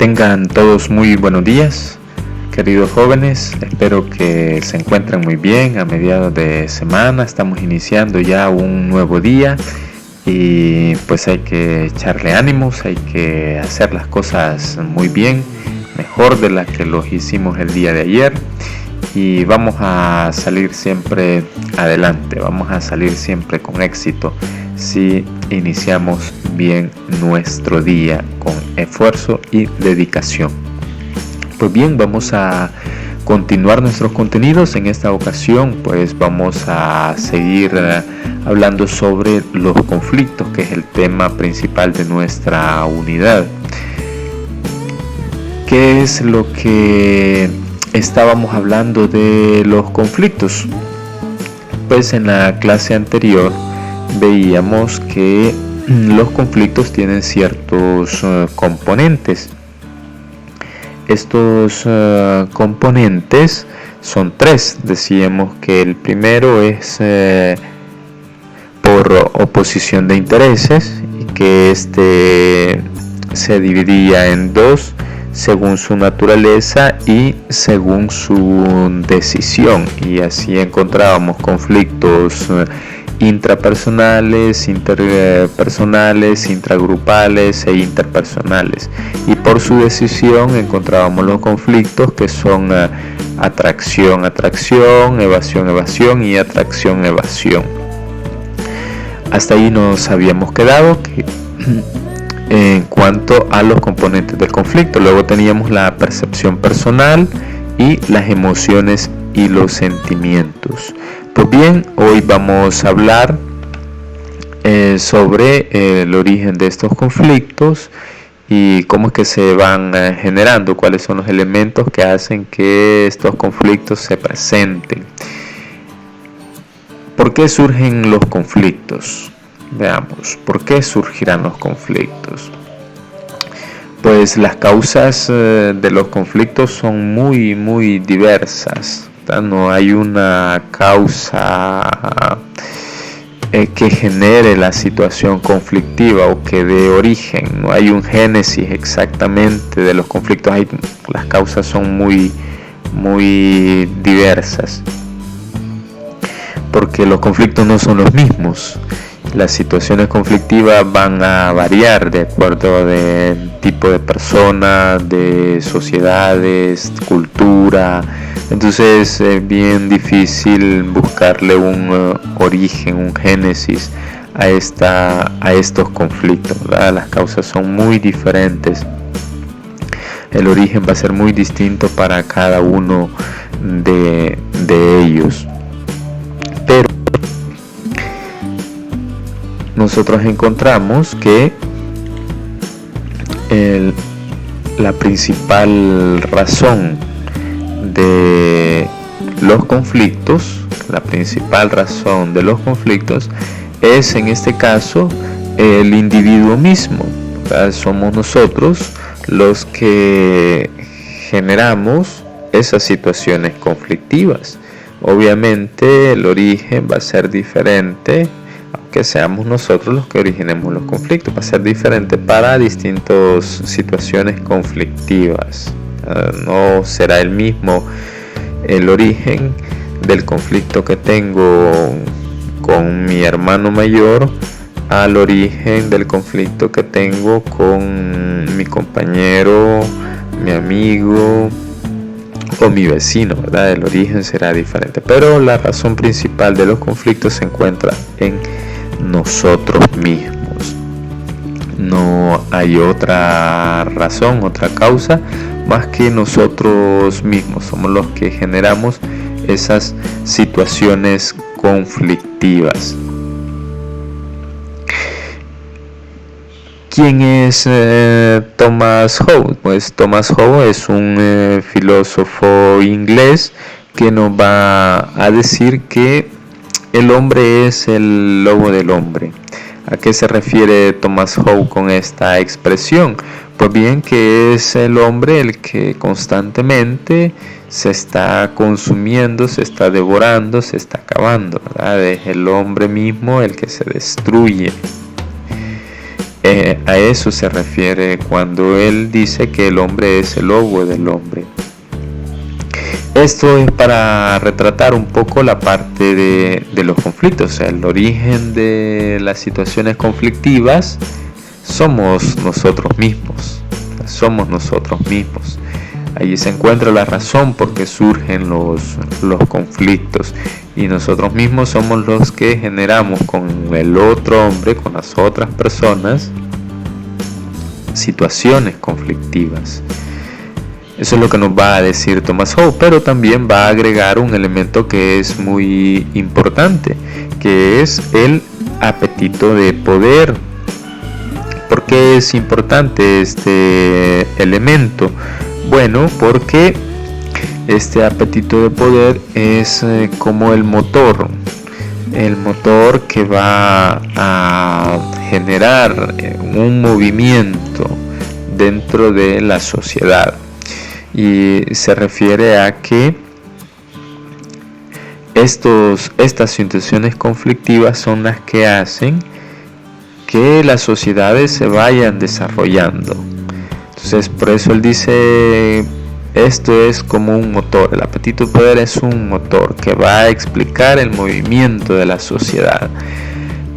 Tengan todos muy buenos días, queridos jóvenes. Espero que se encuentren muy bien. A mediados de semana estamos iniciando ya un nuevo día y pues hay que echarle ánimos, hay que hacer las cosas muy bien, mejor de las que los hicimos el día de ayer, y vamos a salir siempre adelante, vamos a salir siempre con éxito si iniciamos bien nuestro día con esfuerzo y dedicación. Pues bien, vamos a continuar nuestros contenidos. En esta ocasión pues vamos a seguir hablando sobre los conflictos, que es el tema principal de nuestra unidad. ¿Qué es lo que estábamos hablando de los conflictos? Pues en la clase anterior veíamos que los conflictos tienen ciertos componentes. Estos componentes son tres. Decíamos que el primero es por oposición de intereses, y que este se dividía en dos, según su naturaleza y según su decisión, y así encontrábamos conflictos intrapersonales, interpersonales, intragrupales e interpersonales, y por su decisión encontrábamos los conflictos que son atracción, evasión y atracción. Hasta ahí nos habíamos quedado en cuanto a los componentes del conflicto. Luego teníamos la percepción personal y las emociones y los sentimientos. Pues bien, hoy vamos a hablar sobre el origen de estos conflictos y cómo es que se van generando, cuáles son los elementos que hacen que estos conflictos se presenten. ¿Por qué surgen los conflictos? Veamos, ¿por qué surgirán los conflictos? Pues las causas de los conflictos son muy diversas. No hay una causa que genere la situación conflictiva o que dé origen. No hay un génesis exactamente de los conflictos. Las causas son muy diversas, porque los conflictos no son los mismos. Las situaciones conflictivas van a variar de acuerdo del tipo de persona, de sociedades, cultura. Entonces es bien difícil buscarle un origen, un génesis a estos conflictos, ¿verdad? Las causas son muy diferentes. El origen va a ser muy distinto para cada uno de ellos. Pero nosotros encontramos que la principal razón de los conflictos, es en este caso el individuo mismo, ¿verdad? Somos nosotros los que generamos esas situaciones conflictivas. Obviamente el origen va a ser diferente, aunque seamos nosotros los que originemos los conflictos, va a ser diferente para distintas situaciones conflictivas. No será el mismo el origen del conflicto que tengo con mi hermano mayor al origen del conflicto que tengo con mi compañero, mi amigo o mi vecino, ¿verdad? El origen será diferente, pero la razón principal de los conflictos se encuentra en nosotros mismos. No hay otra razón, otra causa más que nosotros mismos. Somos los que generamos esas situaciones conflictivas. ¿Quién es Thomas Hobbes? Pues Thomas Hobbes es un filósofo inglés que nos va a decir que el hombre es el lobo del hombre. ¿A qué se refiere Thomas Hobbes con esta expresión? Pues bien, que es el hombre el que constantemente se está consumiendo, se está devorando, se está acabando, ¿verdad? Es el hombre mismo el que se destruye. A eso se refiere cuando él dice que el hombre es el lobo del hombre. Esto es para retratar un poco la parte de los conflictos, o sea, el origen de las situaciones conflictivas somos nosotros mismos, Allí se encuentra la razón por qué surgen los conflictos, y nosotros mismos somos los que generamos con el otro hombre, con las otras personas, situaciones conflictivas. Eso es lo que nos va a decir Thomas Hobbes, pero también va a agregar un elemento que es muy importante, que es el apetito de poder. ¿Por qué es importante este elemento? Bueno, porque este apetito de poder es como el motor que va a generar un movimiento dentro de la sociedad. Y se refiere a que estas situaciones conflictivas son las que hacen que las sociedades se vayan desarrollando. Entonces, por eso él dice, esto es como un motor, el apetito de poder es un motor que va a explicar el movimiento de la sociedad.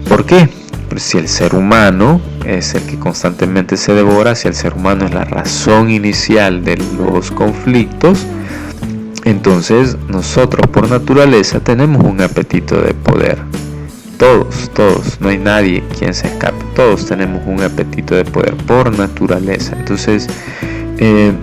¿Por qué? Pues si el ser humano es el que constantemente se devora, si el ser humano es la razón inicial de los conflictos, entonces nosotros por naturaleza tenemos un apetito de poder. Todos, no hay nadie quien se escape, todos tenemos un apetito de poder por naturaleza. Entonces, en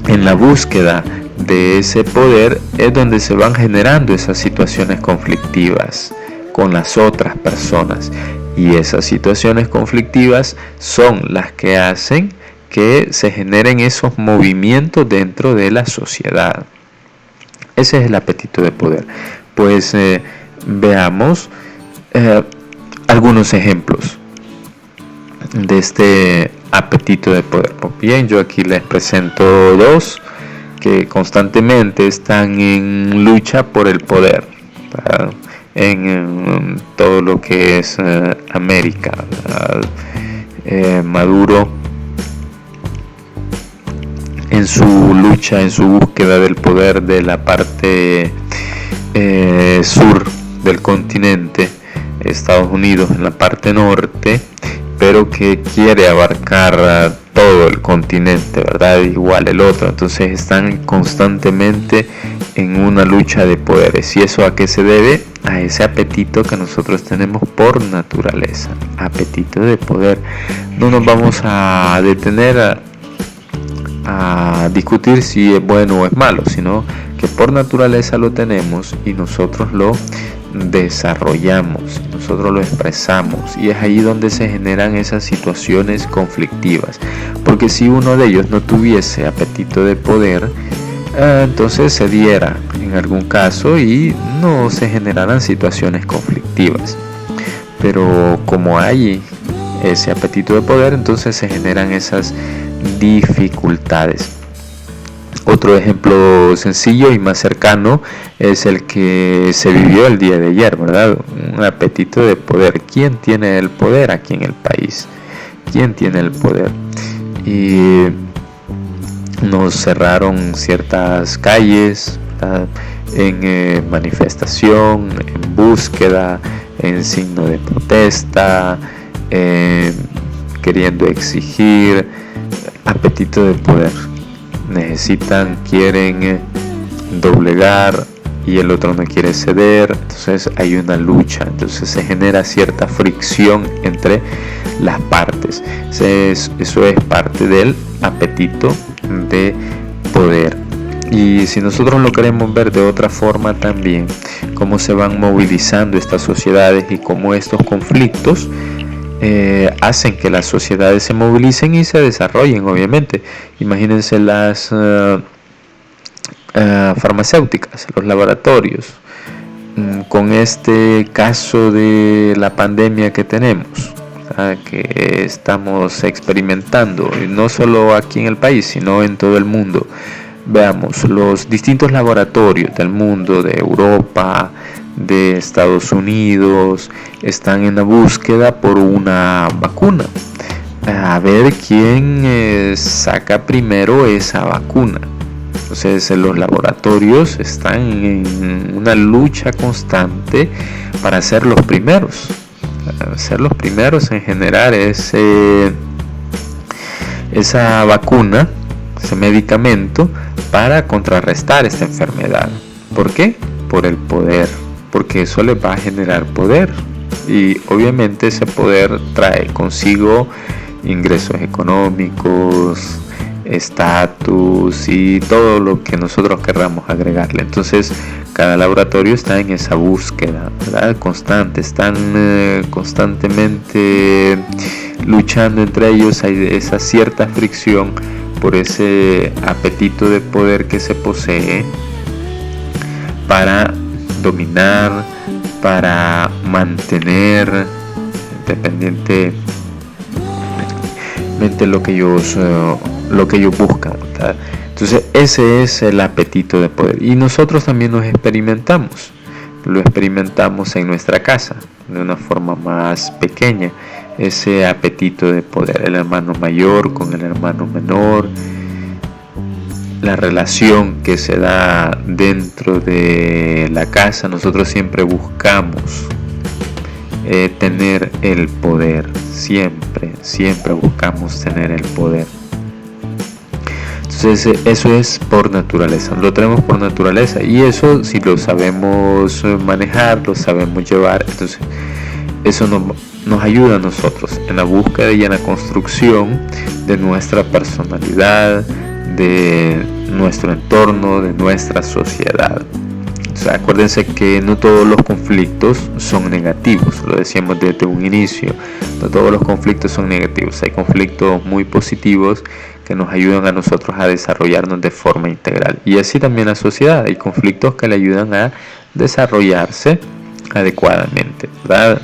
la búsqueda de ese poder es donde se van generando esas situaciones conflictivas con las otras personas, y esas situaciones conflictivas son las que hacen que se generen esos movimientos dentro de la sociedad. Ese es el apetito de poder. Pues veamos algunos ejemplos de este apetito de poder. Pues bien, yo aquí les presento dos que constantemente están en lucha por el poder, ¿verdad? En todo lo que es América, Maduro en su lucha, en su búsqueda del poder de la parte sur del continente, Estados Unidos en la parte norte, pero que quiere abarcar todo el continente, ¿verdad? Igual el otro. Entonces están constantemente en una lucha de poderes. ¿Y eso a qué se debe? A ese apetito que nosotros tenemos por naturaleza, apetito de poder. No nos vamos a detener a discutir si es bueno o es malo, sino que por naturaleza lo tenemos y nosotros lo desarrollamos, nosotros lo expresamos, y es ahí donde se generan esas situaciones conflictivas, porque si uno de ellos no tuviese apetito de poder, entonces se diera en algún caso y no se generaran situaciones conflictivas. Pero como hay ese apetito de poder, entonces se generan esas dificultades. Otro ejemplo sencillo y más cercano es el que se vivió el día de ayer, ¿verdad? Un apetito de poder. ¿Quién tiene el poder aquí en el país? ¿Quién tiene el poder? Y nos cerraron ciertas calles, ¿verdad? En manifestación, en búsqueda, en signo de protesta, queriendo exigir apetito de poder. Quieren doblegar y el otro no quiere ceder, entonces hay una lucha, entonces se genera cierta fricción entre las partes. Eso es parte del apetito de poder. Y si nosotros lo queremos ver de otra forma también, cómo se van movilizando estas sociedades y cómo estos conflictos hacen que las sociedades se movilicen y se desarrollen, obviamente. Imagínense las farmacéuticas, los laboratorios, con este caso de la pandemia que tenemos, que estamos experimentando, y no solo aquí en el país, sino en todo el mundo. veamos, los distintos laboratorios del mundo, de Europa, de Estados Unidos, están en la búsqueda por una vacuna. A ver quién saca primero esa vacuna. Entonces los laboratorios están en una lucha constante para ser los primeros en generar esa vacuna, ese medicamento para contrarrestar esta enfermedad. ¿Por qué? Por el poder, porque eso les va a generar poder, y obviamente ese poder trae consigo ingresos económicos, estatus y todo lo que nosotros querramos agregarle. Entonces cada laboratorio está en esa búsqueda, ¿verdad?, constante, están constantemente luchando entre ellos. Hay esa cierta fricción por ese apetito de poder que se posee para dominar, para mantener independientemente lo que ellos buscan, ¿verdad? Entonces ese es el apetito de poder, y nosotros también lo experimentamos en nuestra casa de una forma más pequeña, ese apetito de poder, el hermano mayor con el hermano menor, la relación que se da dentro de la casa. Nosotros siempre buscamos tener el poder, siempre buscamos tener el poder. Entonces eso es por naturaleza, lo tenemos por naturaleza, y eso, si lo sabemos manejar, lo sabemos llevar, entonces eso nos ayuda a nosotros en la búsqueda y en la construcción de nuestra personalidad, de nuestro entorno, de nuestra sociedad. O sea, acuérdense que no todos los conflictos son negativos, lo decíamos desde un inicio, no todos los conflictos son negativos, hay conflictos muy positivos que nos ayudan a nosotros a desarrollarnos de forma integral, y así también la sociedad, hay conflictos que le ayudan a desarrollarse adecuadamente, ¿verdad?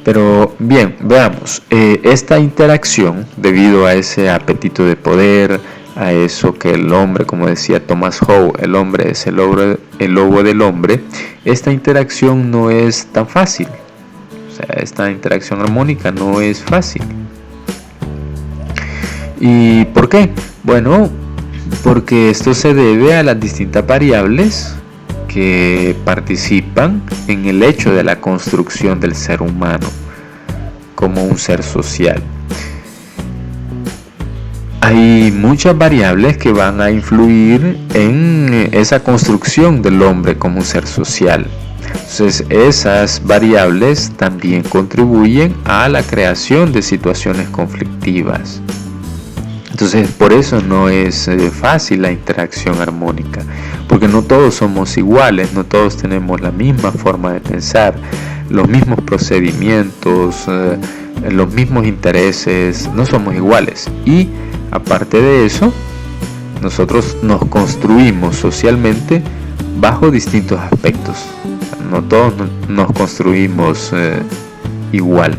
Pero bien, veamos, esta interacción, debido a ese apetito de poder, a eso que el hombre, como decía Thomas Howe, el hombre es el lobo del hombre, esta interacción no es tan fácil. O sea, esta interacción armónica no es fácil. ¿Y por qué? Bueno, porque esto se debe a las distintas variables que participan en el hecho de la construcción del ser humano como un ser social. Hay muchas variables que van a influir en esa construcción del hombre como un ser social. Entonces esas variables también contribuyen a la creación de situaciones conflictivas. Entonces por eso no es fácil la interacción armónica, porque no todos somos iguales, no todos tenemos la misma forma de pensar, los mismos procedimientos, los mismos intereses, no somos iguales. Y aparte de eso, nosotros nos construimos socialmente bajo distintos aspectos, no todos nos construimos igual.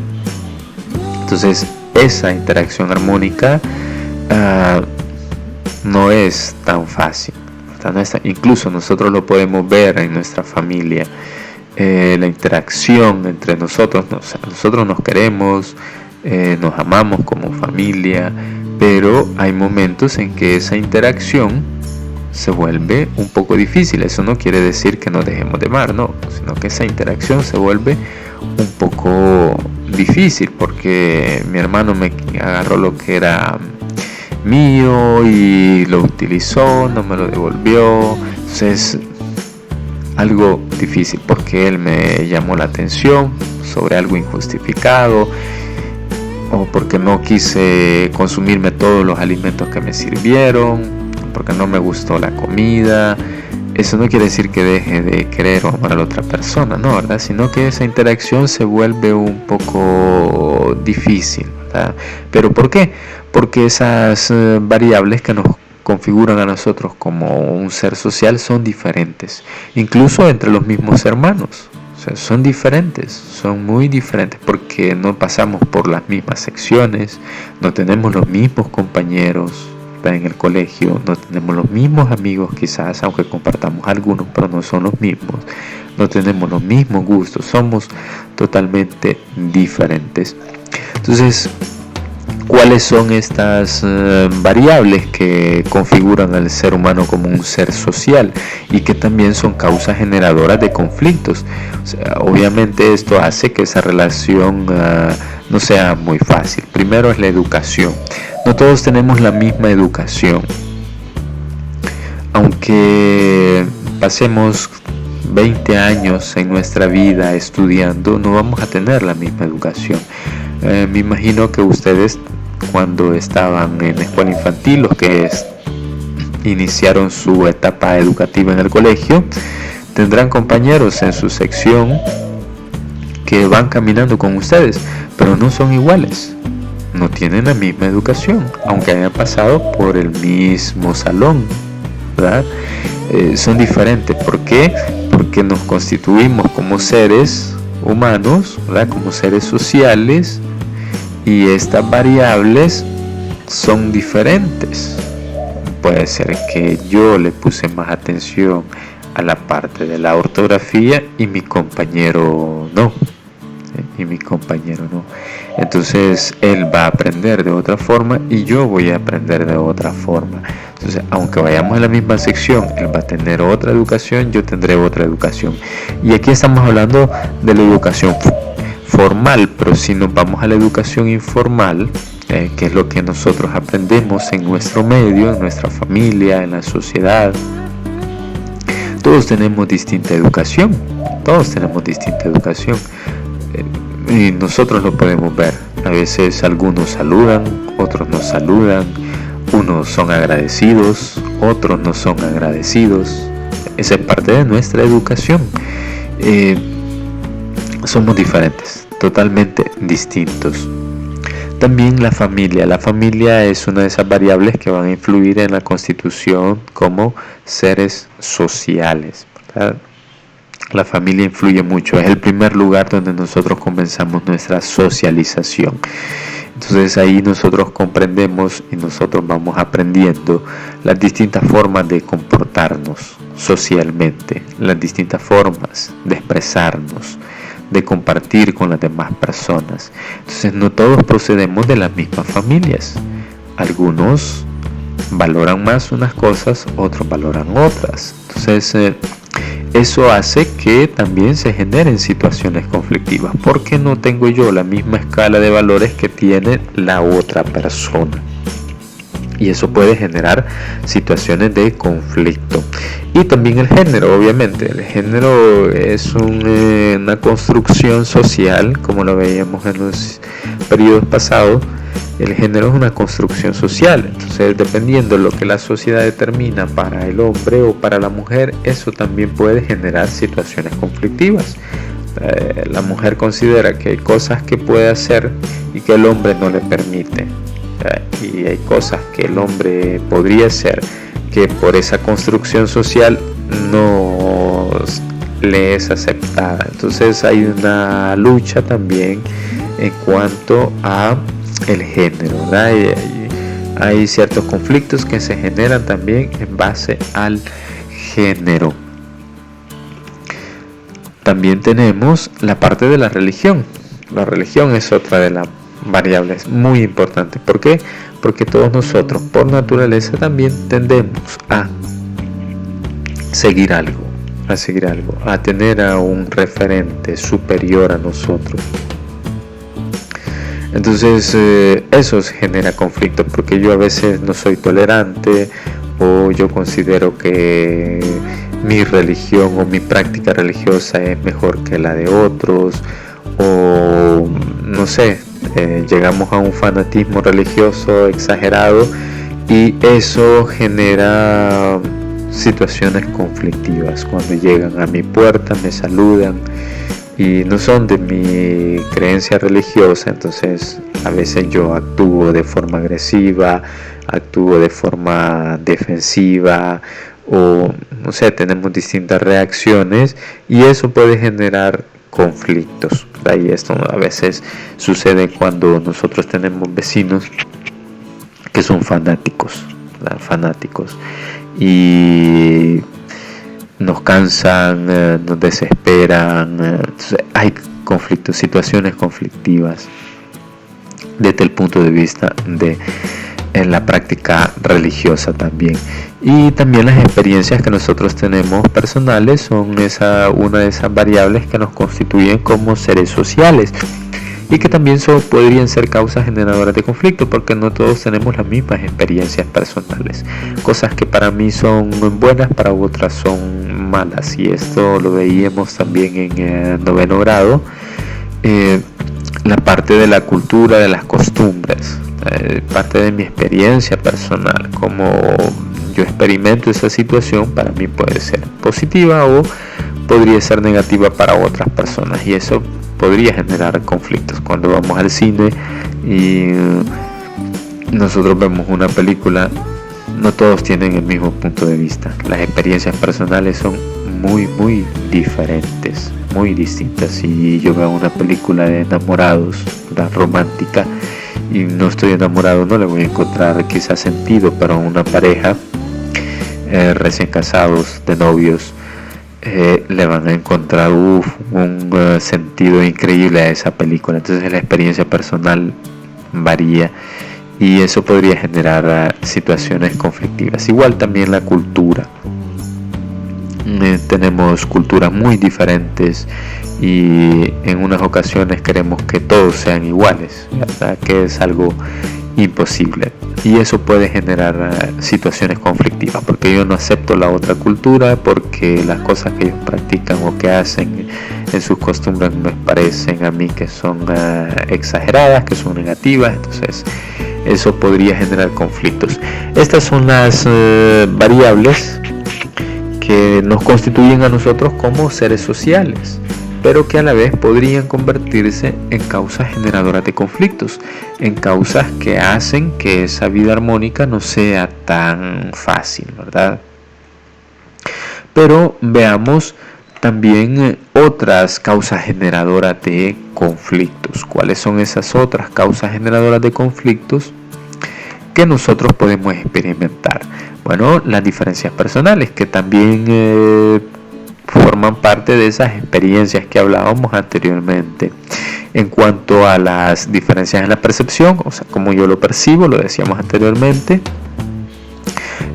Entonces esa interacción armónica no es tan fácil, incluso nosotros lo podemos ver en nuestra familia, la interacción entre nosotros nos queremos, nos amamos como familia, pero hay momentos en que esa interacción se vuelve un poco difícil. Eso no quiere decir que nos dejemos de amar, no, sino que esa interacción se vuelve un poco difícil, porque mi hermano me agarró lo que era mío y lo utilizó, no me lo devolvió. Entonces algo difícil, porque él me llamó la atención sobre algo injustificado, o porque no quise consumirme todos los alimentos que me sirvieron, porque no me gustó la comida. Eso no quiere decir que deje de querer o amar a la otra persona, no, ¿verdad? Sino que esa interacción se vuelve un poco difícil, ¿verdad? ¿Pero por qué? Porque esas variables que nos configuran a nosotros como un ser social son diferentes, incluso entre los mismos hermanos. O sea, son diferentes, son muy diferentes, porque no pasamos por las mismas secciones, no tenemos los mismos compañeros, En el colegio no tenemos los mismos amigos quizás, aunque compartamos algunos, pero no son los mismos. No tenemos los mismos gustos, somos totalmente diferentes. Entonces, ¿cuáles son estas variables que configuran al ser humano como un ser social y que también son causas generadoras de conflictos? O sea, obviamente esto hace que esa relación no sea muy fácil. Primero es la educación. No todos tenemos la misma educación. Aunque pasemos 20 años en nuestra vida estudiando, no vamos a tener la misma educación. Me imagino que ustedes, cuando estaban en la escuela infantil, los que iniciaron su etapa educativa en el colegio, tendrán compañeros en su sección que van caminando con ustedes, pero no son iguales, no tienen la misma educación, aunque hayan pasado por el mismo salón, ¿verdad? Son diferentes. ¿Por qué? Porque nos constituimos como seres humanos, ¿verdad? Como seres sociales, y estas variables son diferentes. Puede ser que yo le puse más atención a la parte de la ortografía y mi compañero no. Entonces él va a aprender de otra forma y yo voy a aprender de otra forma. Entonces, aunque vayamos a la misma sección, él va a tener otra educación, yo tendré otra educación. Y aquí estamos hablando de la educación formal, pero si nos vamos a la educación informal, que es lo que nosotros aprendemos en nuestro medio, en nuestra familia, en la sociedad, todos tenemos distinta educación. Y nosotros lo podemos ver. A veces algunos saludan, otros no saludan, unos son agradecidos, otros no son agradecidos. Esa es parte de nuestra educación. Somos diferentes, totalmente distintos. También la familia es una de esas variables que van a influir en la constitución como seres sociales, ¿verdad? La familia influye mucho, es el primer lugar donde nosotros comenzamos nuestra socialización. Entonces ahí nosotros comprendemos y nosotros vamos aprendiendo las distintas formas de comportarnos socialmente, las distintas formas de expresarnos, de compartir con las demás personas. Entonces no todos procedemos de las mismas familias. Algunos valoran más unas cosas, otros valoran otras. Entonces eso hace que también se generen situaciones conflictivas, porque no tengo yo la misma escala de valores que tiene la otra persona. Y eso puede generar situaciones de conflicto. Y también el género, obviamente. El género es una construcción social, como lo veíamos en los periodos pasados. El género es una construcción social. Entonces, dependiendo de lo que la sociedad determina para el hombre o para la mujer, eso también puede generar situaciones conflictivas. La mujer considera que hay cosas que puede hacer y que el hombre no le permite. Y hay cosas que el hombre podría hacer que por esa construcción social no le es aceptada. Entonces hay una lucha también en cuanto a el género, ¿verdad? Hay ciertos conflictos que se generan también en base al género. También tenemos la parte de la religión. La religión es otra de las variables muy importantes. ¿Por qué? Porque todos nosotros por naturaleza también tendemos a seguir algo, a tener a un referente superior a nosotros. Entonces eso genera conflicto, porque yo a veces no soy tolerante, o yo considero que mi religión o mi práctica religiosa es mejor que la de otros, o no sé, llegamos a un fanatismo religioso exagerado y eso genera situaciones conflictivas. Cuando llegan a mi puerta, me saludan y no son de mi creencia religiosa, entonces a veces yo actúo de forma agresiva, actúo de forma defensiva, o no sé, tenemos distintas reacciones y eso puede generar conflictos. Y esto a veces sucede cuando nosotros tenemos vecinos que son fanáticos, ¿verdad? Fanáticos, y nos cansan, nos desesperan. Entonces hay conflictos, situaciones conflictivas desde el punto de vista de en la práctica religiosa también. Y también las experiencias que nosotros tenemos personales son una de esas variables que nos constituyen como seres sociales, y que también podrían ser causas generadoras de conflicto, porque no todos tenemos las mismas experiencias personales. Cosas que para mí son buenas, para otras son malas, y esto lo veíamos también en el 9º grado. La parte de la cultura, de las costumbres, parte de mi experiencia personal, como yo experimento esa situación, para mí puede ser positiva o podría ser negativa para otras personas, y eso podría generar conflictos. Cuando vamos al cine y nosotros vemos una película, no todos tienen el mismo punto de vista. Las experiencias personales son muy diferentes, muy distintas. Si yo veo una película de enamorados, una romántica, y no estoy enamorado, no le voy a encontrar quizás sentido, pero una pareja recién casados, de novios, le van a encontrar un sentido increíble a esa película. Entonces la experiencia personal varía, y eso podría generar situaciones conflictivas. Igual también la cultura. Tenemos culturas muy diferentes, y en unas ocasiones queremos que todos sean iguales, ¿verdad? Que es algo imposible, y eso puede generar situaciones conflictivas, porque yo no acepto la otra cultura, porque las cosas que ellos practican o que hacen en sus costumbres me parecen a mí que son exageradas, que son negativas. Entonces eso podría generar conflictos. Estas son las variables que nos constituyen a nosotros como seres sociales, pero que a la vez podrían convertirse en causas generadoras de conflictos, en causas que hacen que esa vida armónica no sea tan fácil, ¿verdad? Pero veamos también otras causas generadoras de conflictos. ¿Cuáles son esas otras causas generadoras de conflictos que nosotros podemos experimentar? Bueno, las diferencias personales, que también forman parte de esas experiencias que hablábamos anteriormente. En cuanto a las diferencias en la percepción, o sea, como yo lo percibo, lo decíamos anteriormente.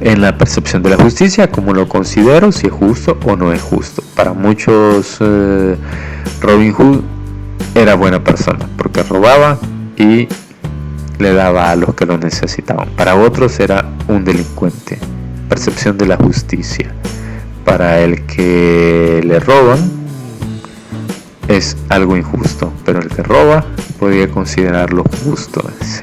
En la percepción de la justicia, como lo considero, si es justo o no es justo. Para muchos, Robin Hood era buena persona, porque robaba y le daba a los que lo necesitaban. Para otros era un delincuente. Percepción de la justicia. Para el que le roban es algo injusto, pero el que roba podría considerarlo justo. Es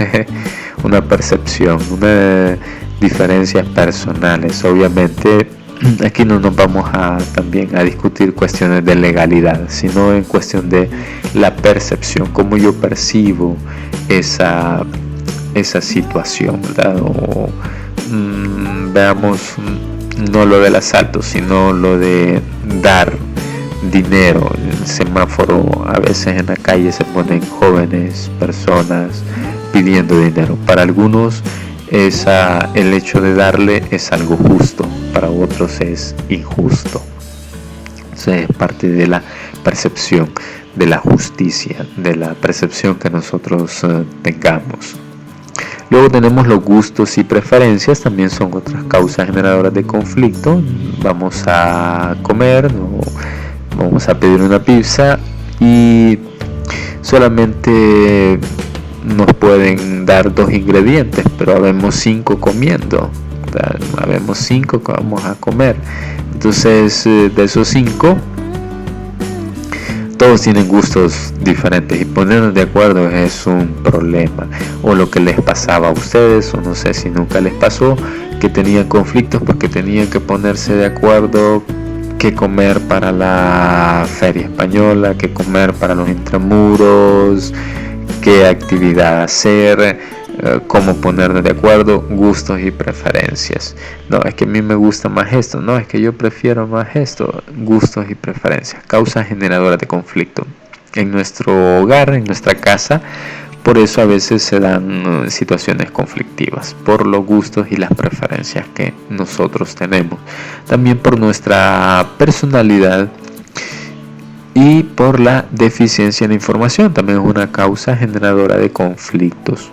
una percepción, una diferencias personales. Obviamente aquí no nos vamos también a discutir cuestiones de legalidad, sino en cuestión de la percepción, cómo yo percibo esa situación, ¿verdad? O veamos, no lo del asalto, sino lo de dar dinero. En el semáforo, a veces en la calle se ponen jóvenes personas pidiendo dinero. Para algunos el hecho de darle es algo justo, para otros es injusto. Entonces es parte de la percepción de la justicia, de la percepción que nosotros tengamos. Luego tenemos los gustos y preferencias, también son otras causas generadoras de conflicto. Vamos a comer, vamos a pedir una pizza y solamente nos pueden dar 2 ingredientes, pero habemos 5 comiendo, habemos 5 que vamos a comer. Entonces de esos 5, todos tienen gustos diferentes, y ponernos de acuerdo es un problema. O lo que les pasaba a ustedes, o no sé si nunca les pasó, que tenían conflictos porque tenían que ponerse de acuerdo qué comer para la feria española, qué comer para los intramuros, qué actividad hacer, cómo ponernos de acuerdo, gustos y preferencias. No, es que a mí me gusta más esto, no, es que yo prefiero más esto. Gustos y preferencias, causas generadoras de conflicto. En nuestro hogar, en nuestra casa, Por eso a veces se dan situaciones conflictivas, por los gustos y las preferencias que nosotros tenemos. También por nuestra personalidad y por la deficiencia de información. También es una causa generadora de conflictos.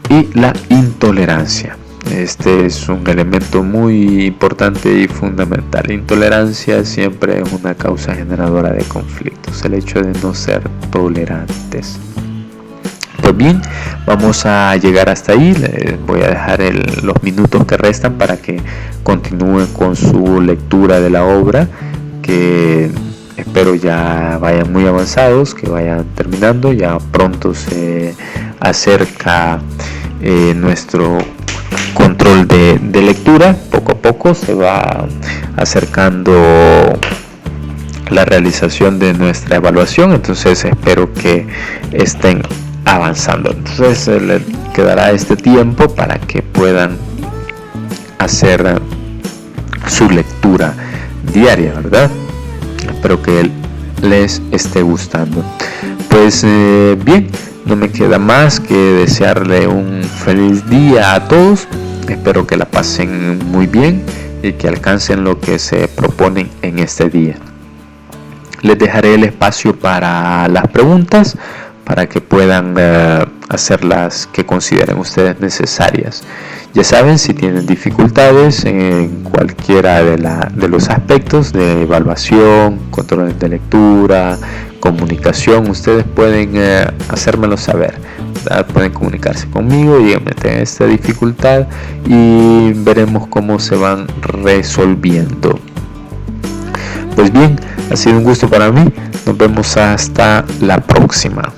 Y la intolerancia. Este es un elemento muy importante y fundamental. La intolerancia siempre es una causa generadora de conflictos. El hecho de no ser tolerantes. Pues bien, vamos a llegar hasta ahí. Les voy a dejar los minutos que restan para que continúen con su lectura de la obra, que espero ya vayan muy avanzados, que vayan terminando. Ya pronto se acerca nuestro control de lectura. Poco a poco se va acercando la realización de nuestra evaluación, entonces espero que estén avanzando. Entonces le quedará este tiempo para que puedan hacer su lectura diaria, ¿verdad? Espero que les esté gustando. Pues bien, no me queda más que desearle un feliz día a todos. Espero que la pasen muy bien y que alcancen lo que se proponen en este día. Les dejaré el espacio para las preguntas, para que puedan hacer las que consideren ustedes necesarias. Ya saben, si tienen dificultades en cualquiera de los aspectos de evaluación, control de lectura, comunicación, ustedes pueden hacérmelo saber, ¿verdad? Pueden comunicarse conmigo y meter esta dificultad y veremos cómo se van resolviendo. Pues bien, ha sido un gusto para mí. Nos vemos hasta la próxima.